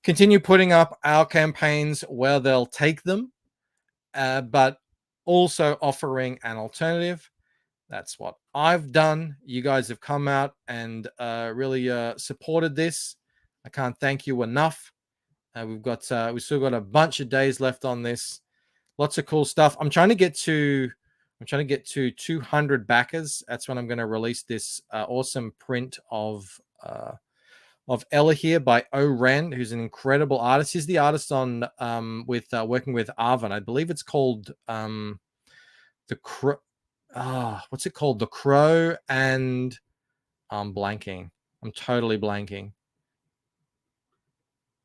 continue putting up our campaigns where they'll take them, but also offering an alternative. That's what I've done. You guys have come out and really supported this. I can't thank you enough. We've still got a bunch of days left on this. Lots of cool stuff. I'm trying to get to 200 backers. That's when I'm going to release this awesome print of Ella here by O. Ren, who's an incredible artist. He's the artist on working with Arvin. I believe it's called the Crow. What's it called? The Crow and I'm blanking. I'm totally blanking.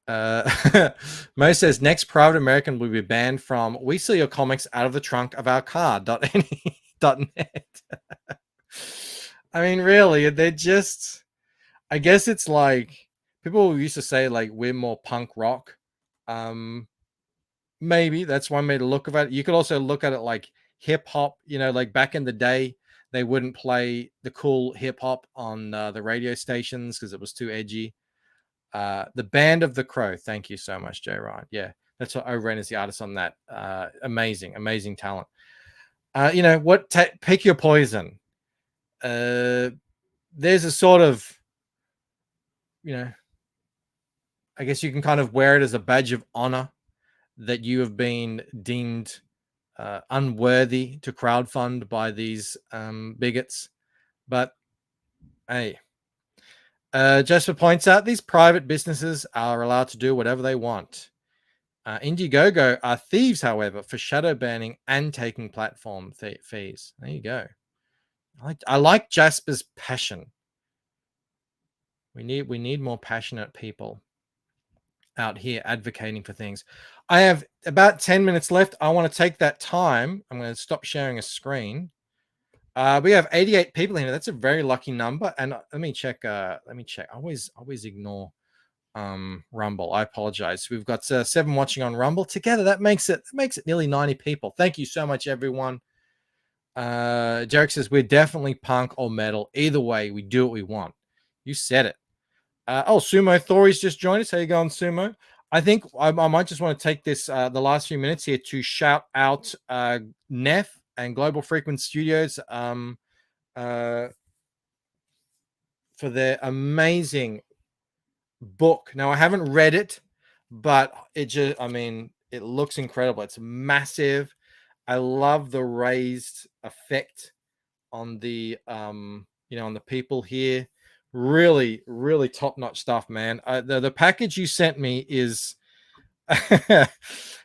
Mo says next private American will be banned from we sell your comics out of the trunk of our car.net. I mean, really, they're just, I guess it's like people used to say like we're more punk rock. Maybe that's one way to look at it. You could also look at it like hip hop, like back in the day, they wouldn't play the cool hip hop on the radio stations because it was too edgy. The Band of the Crow. Thank you so much, Jay Ryan. Yeah, that's what O'Ren is the artist on that. Amazing talent. Pick your poison. There's a sort of, I guess you can kind of wear it as a badge of honor that you have been deemed unworthy to crowdfund by these bigots. But hey, Jasper points out these private businesses are allowed to do whatever they want. Indiegogo are thieves, however, for shadow banning and taking platform fees. There you go. I like Jasper's passion. We need more passionate people out here advocating for things. I have about 10 minutes left. I want to take that time. I'm going to stop sharing a screen. We have 88 people in here. That's a very lucky number. And let me check. I always ignore Rumble. I apologize. We've got 7 watching on Rumble together. That makes it nearly 90 people. Thank you so much, everyone. Jarek says we're definitely punk or metal. Either way, we do what we want. You said it. Sumo Thori's just joined us. How you going, Sumo? I think I might just want to take this the last few minutes here to shout out Neff and Global Frequent Studios for their amazing book. Now, I haven't read it, but it looks incredible. It's massive. I love the raised effect on the on the people here. Really, really top-notch stuff, man. The package you sent me is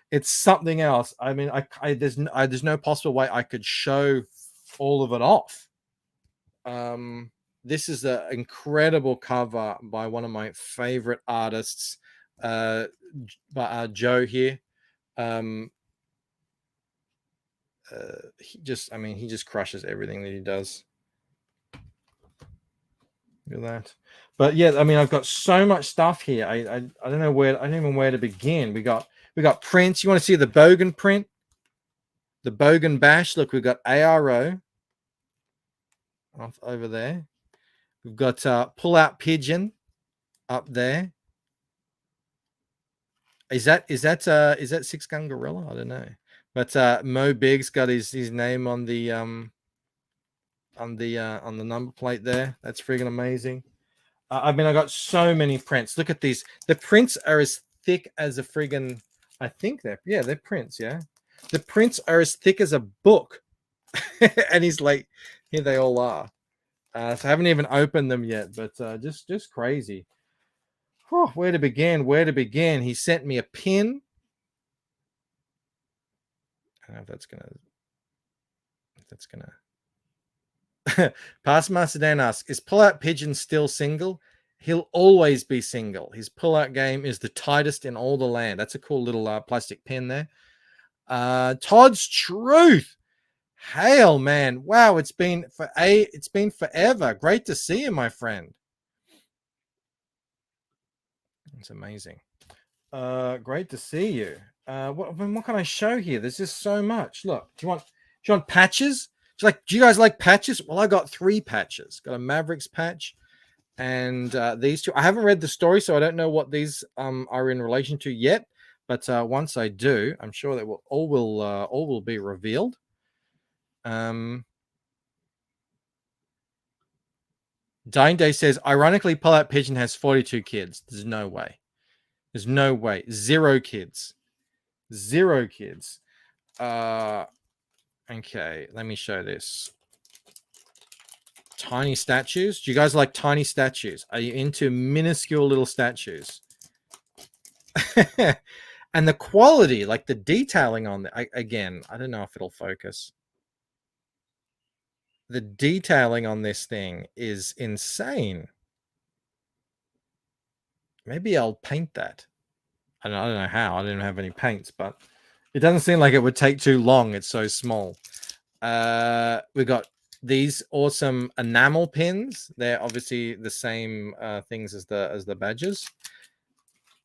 it's something else. I mean, there's no possible way I could show all of it off. This is an incredible cover by one of my favorite artists, by Joe here. He just crushes everything that he does. Look at that. But yeah, I mean, I've got so much stuff here. I don't know where, I don't even know where to begin. We got prints. You want to see the Bogan print? The Bogan Bash. Look, we've got ARO off over there. We've got Pull Out Pigeon up there. Is that Six Gun Gorilla? I don't know. But Mo Big's got his name on the number plate there. That's friggin' amazing. I mean, I got so many prints. Look at these. The prints are as thick as a friggin'. I think they're prints. Yeah, the prints are as thick as a book. And he's like, here they all are. So I haven't even opened them yet, but just crazy. Oh, where to begin? Where to begin? He sent me a pin. I don't know if that's gonna. Past Master Dan asks, is Pull Out Pigeon still single? He'll always be single. His pull-out game is the tightest in all the land. That's a cool little plastic pin there. Todd's Truth. Hail, man. Wow, it's been forever. Great to see you, my friend. It's amazing. Great to see you. What can I show here? There's just so much. Look, do you want patches? Do you guys like patches? Well, I got 3 patches. Got a Mavericks patch and these 2. I haven't read the story, so I don't know what these are in relation to yet. But once I do, I'm sure that all will be revealed. Dying Day says, ironically, Pull Out Pigeon has 42 kids. There's no way. There's no way. 0 kids. 0 kids. Okay, let me show this. Tiny statues. Do you guys like tiny statues? Are you into minuscule little statues? And the quality, like the detailing on the, again, I don't know if it'll focus. The detailing on this thing is insane. Maybe I'll paint that. I don't know how. I didn't have any paints, but it doesn't seem like it would take too long. It's so small. We got these awesome enamel pins. They're obviously the same things as the badges.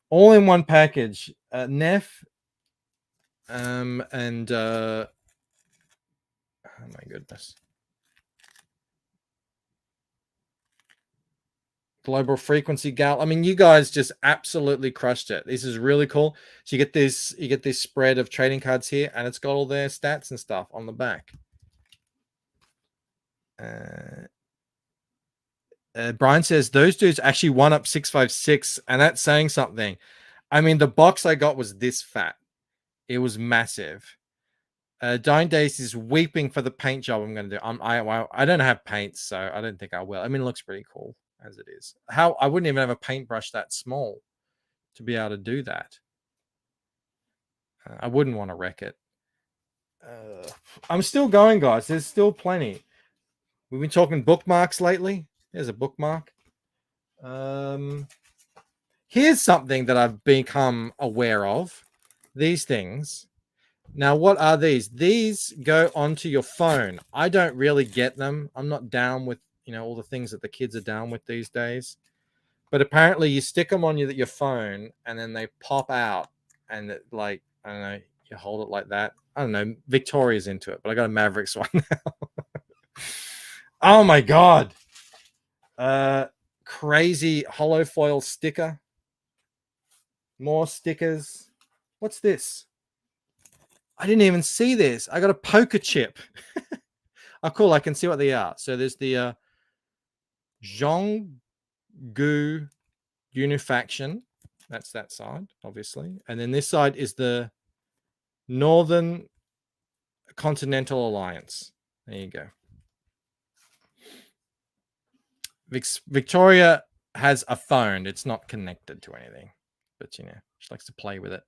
All in one package. Neff. And oh my goodness. Global Frequency Gal. I mean, you guys just absolutely crushed it. This is really cool. So you get this spread of trading cards here, and it's got all their stats and stuff on the back. Brian says those dudes actually won up 656, and that's saying something. I mean, the box I got was this fat. It was massive. Dying Days is weeping for the paint job I'm going to do. I don't have paints, so I don't think I will. I mean, it looks pretty cool as it is. How I wouldn't even have a paintbrush that small to be able to do that. I wouldn't want to wreck it. I'm still going, guys. There's still plenty. We've been talking bookmarks lately. There's a bookmark. Here's something that I've become aware of. These things. Now, what are these? These go onto your phone. I don't really get them. I'm not down with, all the things that the kids are down with these days. But apparently you stick them on your phone and then they pop out and it, I don't know, you hold it like that. I don't know. Victoria's into it, but I got a Mavericks one now. Oh my God. Crazy hollow foil sticker. More stickers. What's this? I didn't even see this. I got a poker chip. Oh, cool. I can see what they are. So there's the Zhonggu Unifaction. That's that side, obviously. And then this side is the Northern Continental Alliance. There you go. Victoria has a phone. It's not connected to anything, but she likes to play with it.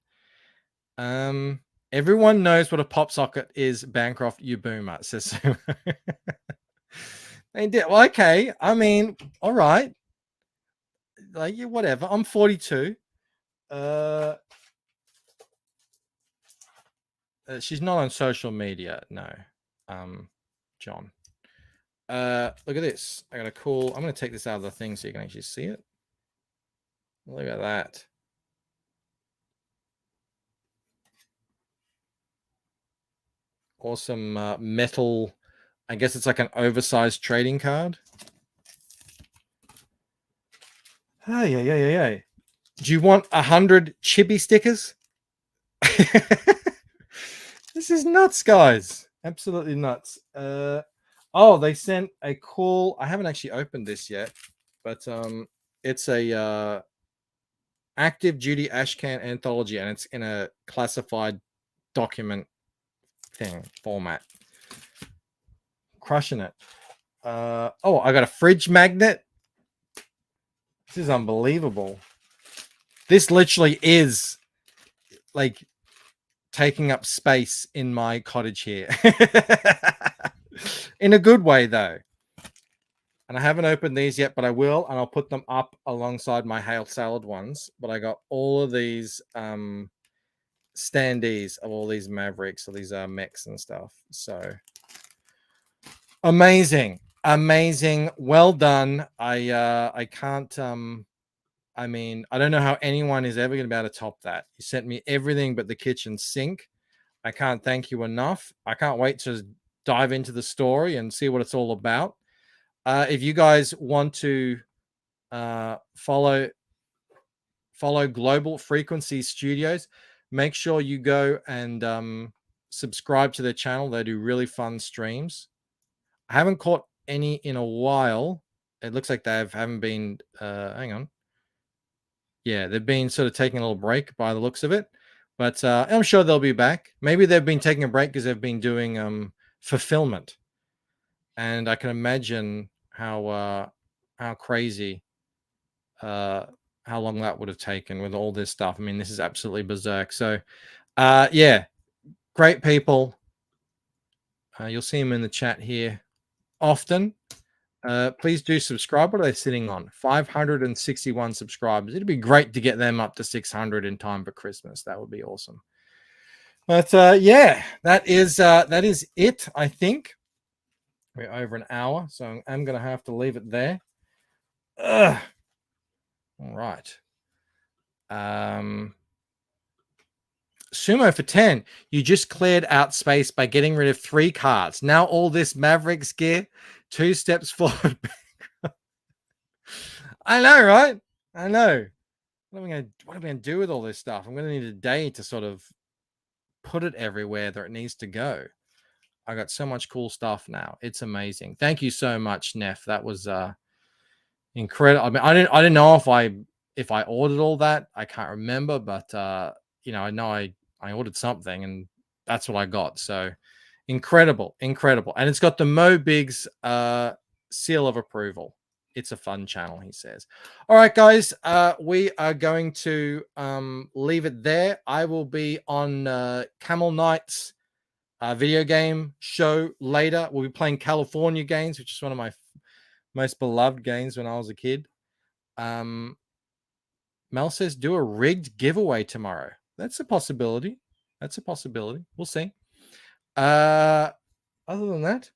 Everyone knows what a pop socket is. Bancroft, you boomer, says Sumo. They did. Well, okay. I mean, all right. Yeah, whatever. I'm 42. She's not on social media. No. John. Look at this. I got a cool. I'm going to take this out of the thing so you can actually see it. Look at that. metal. I guess it's like an oversized trading card. Hey. Do you want 100 chibi stickers? This is nuts, guys. Absolutely nuts. Oh, they sent a cool. I haven't actually opened this yet, but it's a active duty ashcan anthology, and it's in a classified document format. Crushing it. Oh, I got a fridge magnet. This is unbelievable. This literally is like taking up space in my cottage here. In a good way, though. And I haven't opened these yet, but I will, and I'll put them up alongside my Hail Salad ones. But I got all of these standees of all these Mavericks, or these mechs and stuff. So amazing. Well done. I can't I mean, I don't know how anyone is ever going to be able to top that. You sent me everything but the kitchen sink. I can't thank you enough. I can't wait to dive into the story and see what it's all about. If you guys want to follow Global Frequency Studios, make sure you go and subscribe to their channel. They do really fun streams. I haven't caught any in a while. It looks like they haven't been. Hang on. Yeah, they've been sort of taking a little break by the looks of it, but I'm sure they'll be back. Maybe they've been taking a break because they've been doing fulfillment, and I can imagine how crazy, how long that would have taken with all this stuff. I mean, this is absolutely berserk. So, yeah, great people. You'll see them in the chat here often. Please do subscribe. What are they sitting on? 561 subscribers. It'd be great to get them up to 600 in time for Christmas. That would be awesome. But yeah, that is it. I think we're over an hour, so I'm going to have to leave it there. All right. Sumo for 10. You just cleared out space by getting rid of 3 cards. Now all this Mavericks gear, 2 steps forward. I know, right? I know. What am I going to do with all this stuff? I'm going to need a day to sort of put it everywhere that it needs to go. I got so much cool stuff now. It's amazing. Thank you so much, Neff. That was incredible. I mean, I didn't know if I ordered all that. I can't remember, but you know I ordered something, and that's what I got. So incredible. And it's got the Mo Biggs seal of approval. It's a fun channel, he says. All right, guys, we are going to leave it there. I will be on Camel Knight's video game show later. We'll be playing California Games, which is one of my most beloved games when I was a kid. Mel says, do a rigged giveaway tomorrow. That's a possibility. We'll see. Other than that,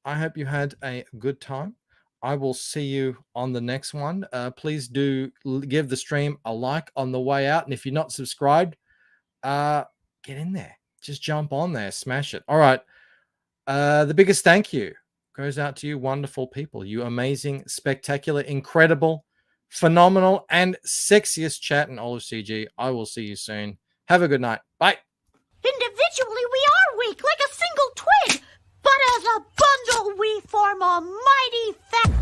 I hope you had a good time. I will see you on the next one. Please do give the stream a like on the way out. And if you're not subscribed, get in there. Just jump on there. Smash it. All right. The biggest thank you goes out to you wonderful people. You amazing, spectacular, incredible, phenomenal, and sexiest chat in all of CG. I will see you soon. Have a good night. Bye. Individually, we are weak like a single twig, but as a bundle, we form a mighty fat.